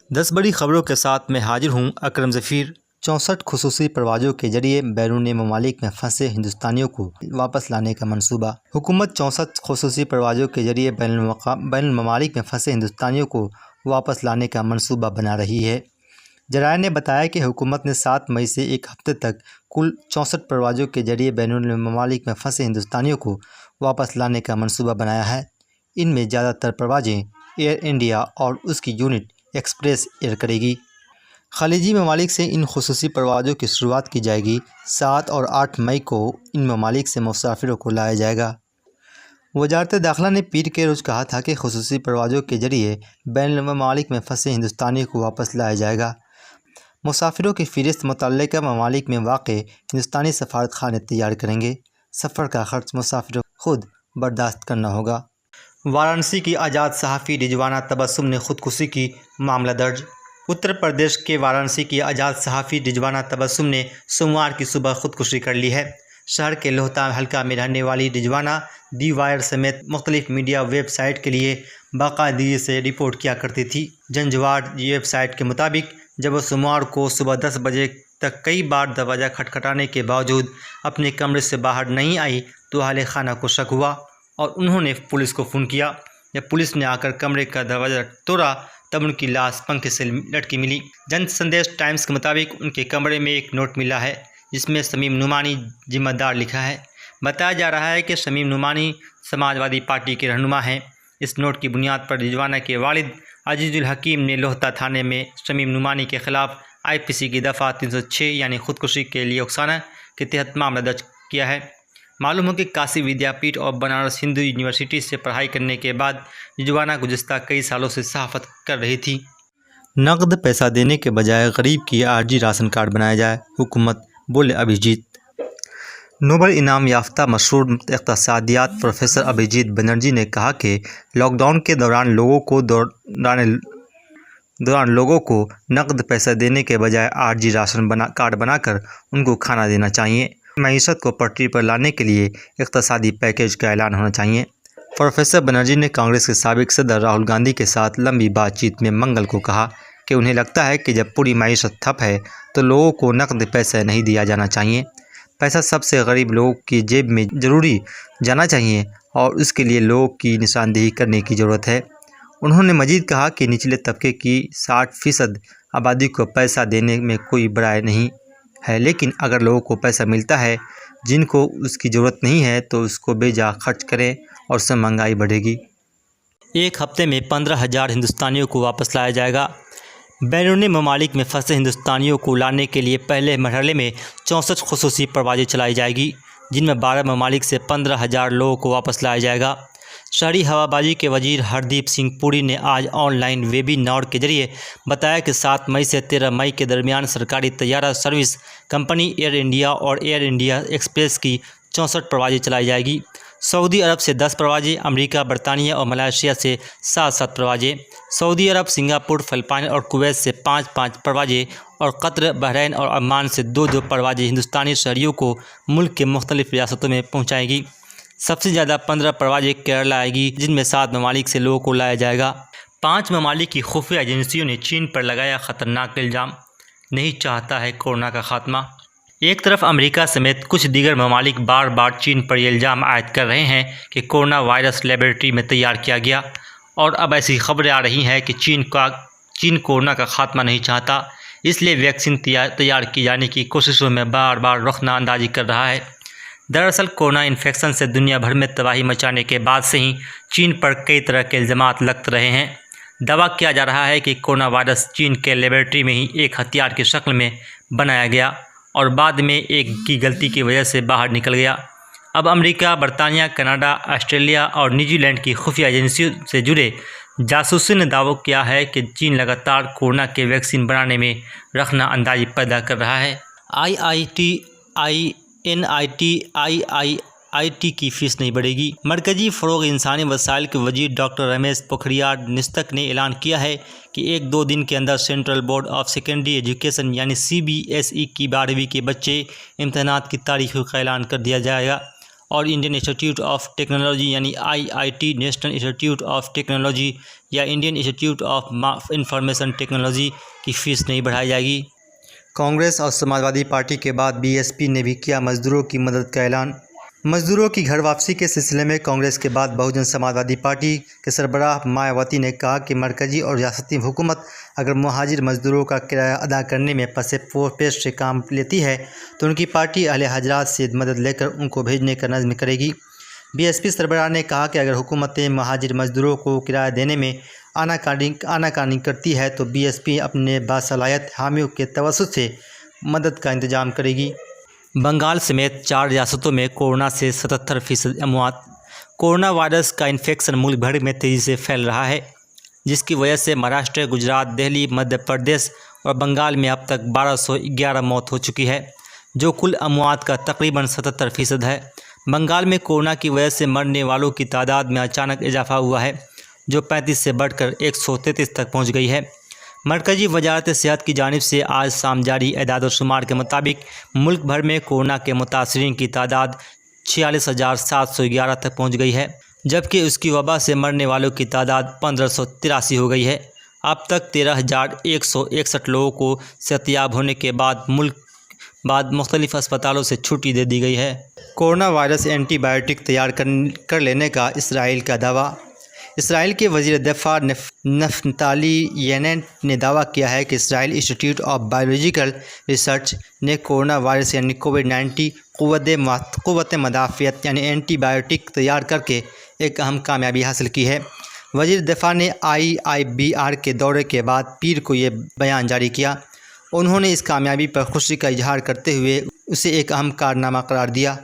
10 بڑی خبروں کے ساتھ میں حاضر ہوں اکرم ظفیر۔ 64 خصوصی پروازوں کے ذریعے بیرون ممالک میں پھنسے ہندوستانیوں کو واپس لانے کا منصوبہ۔ حکومت 64 خصوصی پروازوں کے ذریعے بین الممالک میں پھنسے ہندوستانیوں کو واپس لانے کا منصوبہ بنا رہی ہے۔ ذرائع نے بتایا کہ حکومت نے 7 مئی سے ایک ہفتے تک کل 64 پروازوں کے ذریعے بین الممالک میں پھنسے ہندوستانیوں کو واپس لانے کا منصوبہ بنایا ہے۔ ان میں زیادہ تر پروازیں ایئر انڈیا اور اس کی یونٹ ایکسپریس ایئر کرے گی۔ خلیجی ممالک سے ان خصوصی پروازوں کی شروعات کی جائے گی۔ 7 اور 8 مئی کو ان ممالک سے مسافروں کو لایا جائے گا۔ وزارت داخلہ نے پیر کے روز کہا تھا کہ خصوصی پروازوں کے ذریعے بین الممالک میں پھنسے ہندوستانیوں کو واپس لایا جائے گا۔ مسافروں کی فہرست متعلقہ ممالک میں واقع ہندوستانی سفارت خانے تیار کریں گے۔ سفر کا خرچ مسافروں کو خود برداشت کرنا ہوگا۔ وارانسی کی آزاد صحافی رضوانہ تبسم نے خودکشی کی، معاملہ درج۔ اتر پردیش کے وارانسی کی آزاد صحافی رضوانہ تبسم نے سوموار کی صبح خودکشی کر لی ہے۔ شہر کے لوہتا حلقہ میں رہنے والی رضوانہ دی وائر سمیت مختلف میڈیا ویب سائٹ کے لیے باقاعدگی سے رپورٹ کیا کرتی تھی۔ جنجوار ویب سائٹ کے مطابق جب وہ سوموار کو صبح 10 بجے تک کئی بار دروازہ کھٹکھٹانے کے باوجود اپنے کمرے سے باہر نہیں آئی تو اہل خانہ کو شک ہوا اور انہوں نے پولیس کو فون کیا۔ جب پولیس نے آ کر کمرے کا دروازہ توڑا تب ان کی لاش پنکھے سے لٹکی ملی۔ جن سندیش ٹائمز کے مطابق ان کے کمرے میں ایک نوٹ ملا ہے جس میں شمیم نعمانی ذمہ دار لکھا ہے۔ بتایا جا رہا ہے کہ شمیم نعمانی سماجوادی پارٹی کے رہنما ہیں۔ اس نوٹ کی بنیاد پر رضوانہ کے والد عزیز الحکیم نے لوہتا تھانے میں شمیم نعمانی کے خلاف IPC کی دفعہ 306 یعنی خودکشی کے لیے اکسانا کے تحت معاملہ درج کیا ہے۔ معلوم ہو کہ کاشی ودیا پیٹھ اور بنارس ہندو یونیورسٹی سے پڑھائی کرنے کے بعد رضوانہ گزشتہ کئی سالوں سے صحافت کر رہی تھی۔ نقد پیسہ دینے کے بجائے غریب کی عارضی راشن کارڈ بنایا جائے، حکومت، بولے ابھیجیت۔ نوبل انعام یافتہ مشہور اقتصادیات پروفیسر ابھیجیت بنرجی نے کہا کہ لاک ڈاؤن کے دوران لوگوں کو نقد پیسہ دینے کے بجائے عارضی راشن کارڈ بنا کر ان کو کھانا دینا چاہیے۔ معیشت کو پٹری پر لانے کے لیے اقتصادی پیکیج کا اعلان ہونا چاہیے۔ پروفیسر بنرجی نے کانگریس کے سابق صدر راہل گاندھی کے ساتھ لمبی بات چیت میں منگل کو کہا کہ انہیں لگتا ہے کہ جب پوری معیشت ٹھپ ہے تو لوگوں کو نقد پیسہ نہیں دیا جانا چاہیے۔ پیسہ سب سے غریب لوگوں کی جیب میں ضروری جانا چاہیے اور اس کے لیے لوگوں کی نشاندہی کرنے کی ضرورت ہے۔ انہوں نے مزید کہا کہ نچلے طبقے کی 60% آبادی کو پیسہ دینے میں کوئی برائی نہیں ہے، لیکن اگر لوگوں کو پیسہ ملتا ہے جن کو اس کی ضرورت نہیں ہے تو اس کو بے جا خرچ کریں اور اس سے مہنگائی بڑھے گی۔ ایک ہفتے میں 15,000 ہندوستانیوں کو واپس لایا جائے گا۔ بیرون ممالک میں پھنسے ہندوستانیوں کو لانے کے لیے پہلے مرحلے میں 64 خصوصی پروازیں چلائی جائے گی، جن میں 12 ممالک سے 15,000 لوگوں کو واپس لایا جائے گا۔ شہری ہوابازی کے وزیر ہردیپ سنگھ پوری نے آج آن لائن ویبینار کے ذریعے بتایا کہ 7 مئی سے 13 مئی کے درمیان سرکاری طیارہ سروس کمپنی ایئر انڈیا اور ایئر انڈیا ایکسپریس کی 64 پروازیں چلائی جائے گی۔ سعودی عرب سے 10 پروازیں، امریکہ، برطانیہ اور ملائیشیا سے 7 پروازیں، سعودی عرب، سنگاپور، فلپائن اور کویت سے 5 پروازیں اور قطر، بحرین اور عمان سے 2 پروازیں ہندوستانی شہریوں کو ملک کے مختلف ریاستوں میں پہنچائیں گی۔ سب سے زیادہ 15 پروازیں کیرالہ آئے گی، جن میں 7 ممالک سے لوگوں کو لایا جائے گا۔ 5 ممالک کی خفیہ ایجنسیوں نے چین پر لگایا خطرناک الزام، نہیں چاہتا ہے کورونا کا خاتمہ۔ ایک طرف امریکہ سمیت کچھ دیگر ممالک بار بار چین پر یہ الزام عائد کر رہے ہیں کہ کورونا وائرس لیبارٹری میں تیار کیا گیا، اور اب ایسی خبریں آ رہی ہیں کہ چین کورونا کا خاتمہ نہیں چاہتا، اس لیے ویکسین تیار کی جانے کی کوششوں میں بار بار رخنہ اندازی کر رہا ہے۔ دراصل کورونا انفیکشن سے دنیا بھر میں تباہی مچانے کے بعد سے ہی چین پر کئی طرح کے الزامات لگتے رہے ہیں۔ دعویٰ کیا جا رہا ہے کہ کورونا وائرس چین کے لیبارٹری میں ہی ایک ہتھیار کی شکل میں بنایا گیا اور بعد میں ایک کی غلطی کی وجہ سے باہر نکل گیا۔ اب امریکہ، برطانیہ، کینیڈا، آسٹریلیا اور نیوزی لینڈ کی خفیہ ایجنسیوں سے جڑے جاسوسوں نے دعویٰ کیا ہے کہ چین لگاتار کورونا کے ویکسین بنانے میں رخنہ اندازی پیدا کر رہا ہے۔ NIT کی فیس نہیں بڑھے گی۔ مرکزی فروغ انسانی وسائل کے وزیر ڈاکٹر رمیش پوکھریال نشنک نے اعلان کیا ہے کہ 1-2 دن کے اندر central board of secondary education یعنی CBSE کی 12ویں کے بچے امتحانات کی تاریخ کا اعلان کر دیا جائے گا اور انڈین انسٹیٹیوٹ آف ٹیکنالوجی یعنی IIT national institute of technology یا Indian institute of information technology کی فیس نہیں بڑھائی جائے گی۔ کانگریس اور سماجوادی پارٹی کے بعد BSP نے بھی کیا مزدوروں کی مدد کا اعلان۔ مزدوروں کی گھر واپسی کے سلسلے میں کانگریس کے بعد بہوجن سماجوادی پارٹی کے سربراہ مایاوتی نے کہا کہ مرکزی اور ریاستی حکومت اگر مہاجر مزدوروں کا کرایہ ادا کرنے میں پس پیش سے کام لیتی ہے تو ان کی پارٹی اہل حضرات سے مدد لے کر ان کو بھیجنے کا نظم کرے گی۔ BSP سربراہ نے کہا کہ اگر حکومتیں مہاجر مزدوروں کو کرایہ دینے میں آناکانی کرتی ہے تو BSP اپنے باصلاحیت حامیوں کے توسط سے مدد کا انتظام کرے گی۔ بنگال سمیت 4 ریاستوں میں کورونا سے 77% اموات۔ کورونا وائرس کا انفیکشن ملک بھر میں تیزی سے پھیل رہا ہے، جس کی وجہ سے مہاراشٹر، گجرات، دہلی، مدھیہ پردیش اور بنگال میں اب تک 1211 موت ہو چکی ہے، جو کل اموات کا تقریباً 77% ہے۔ بنگال میں کورونا کی وجہ سے مرنے والوں کی تعداد میں اچانک اضافہ ہوا ہے، جو 35 سے بڑھ کر 133 تک پہنچ گئی ہے۔ مرکزی وزارت صحت کی جانب سے آج شام جاری اعداد و شمار کے مطابق ملک بھر میں کورونا کے متاثرین کی تعداد 46,711 تک پہنچ گئی ہے، جبکہ اس کی وبا سے مرنے والوں کی تعداد 1583 ہو گئی ہے۔ اب تک 13,161 لوگوں کو صحتیاب ہونے کے بعد مختلف اسپتالوں سے چھٹی دے دی گئی ہے۔ کورونا وائرس اینٹی بائیوٹک تیار کر لینے کا اسرائیل کا دعویٰ۔ اسرائیل کے وزیر دفاع نفتالی بینٹ نے دعویٰ کیا ہے کہ اسرائیل انسٹیٹیوٹ آف بایولوجیکل ریسرچ نے کورونا وائرس یعنی کووڈ-19 قوت مدافعت یعنی اینٹی بائیوٹک تیار کر کے ایک اہم کامیابی حاصل کی ہے۔ وزیر دفاع نے IIBR کے دورے کے بعد پیر کو یہ بیان جاری کیا۔ انہوں نے اس کامیابی پر خوشی کا اظہار کرتے ہوئے اسے ایک اہم کارنامہ قرار دیا۔